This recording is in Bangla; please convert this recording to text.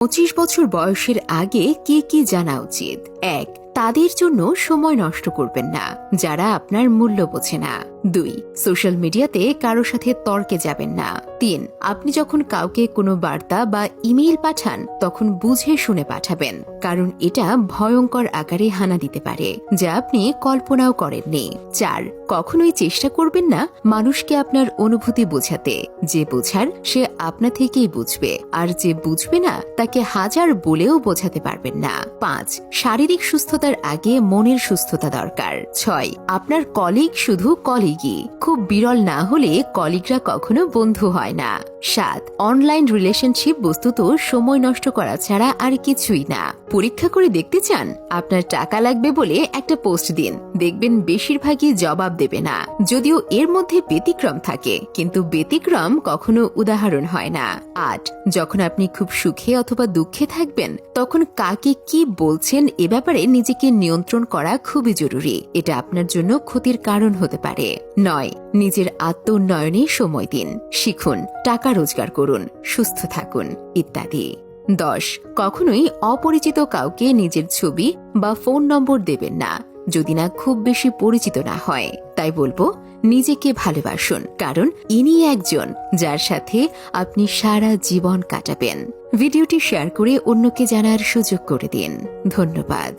25 বছর বয়সের আগে কি কি জানা উচিত? 1. তাদের জন্য সময় নষ্ট করবেন না যারা আপনার মূল্য বোঝে না। 2. সোশ্যাল মিডিয়াতে কারো সাথে তর্কে যাবেন না। 3. আপনি যখন কাউকে কোনো বার্তা বা ইমেইল পাঠান তখন বুঝে শুনে পাঠাবেন, কারণ এটা ভয়ঙ্কর আকারে হানা দিতে পারে যা আপনি কল্পনাও করেননি। 4. কখনোই চেষ্টা করবেন না মানুষকে আপনার অনুভূতি বোঝাতে। যে বোঝার সে আপনা থেকেই বুঝবে, আর যে বুঝবে না তাকে হাজার বলেও বোঝাতে পারবেন না। 5. শারীরিক সুস্থতার আগে মনের সুস্থতা দরকার। 6. আপনার কলিগ শুধু কলিগই, খুব বিরল না হলে কলিগরা কখনো বন্ধু হয় না। 7. অনলাইন রিলেশনশিপ বস্তুত সময় নষ্ট করা ছাড়া আর কিছুই না। পরীক্ষা করে দেখতে চান? আপনার টাকা লাগবে বলে একটা পোস্ট দিন, দেখবেন বেশিরভাগই জবাব দেবে না, যদিও এর মধ্যে ব্যতিক্রম থাকে, কিন্তু ব্যতিক্রম কখনো উদাহরণ হয় না। 8. যখন আপনি খুব সুখে অথবা দুঃখে থাকবেন তখন কাকে কি বলছেন এ ব্যাপারে নিজেকে নিয়ন্ত্রণ করা খুবই জরুরি, এটা আপনার জন্য ক্ষতির কারণ হতে পারে। 9. নিজের আত্মোন্নয়নে সময় দিন, শিখুন, টাকা রোজগার করুন, সুস্থ থাকুন ইত্যাদি। 10. কখনোই অপরিচিত কাউকে নিজের ছবি বা ফোন নম্বর দেবেন না, যদি না খুব বেশি পরিচিত না হয়। তাই বলবো, নিজেকে ভালোবাসুন, কারণ ইনি একজন যার সাথে আপনি সারা জীবন কাটাবেন। ভিডিওটি শেয়ার করে অন্যকে জানার সুযোগ করে দিন। ধন্যবাদ।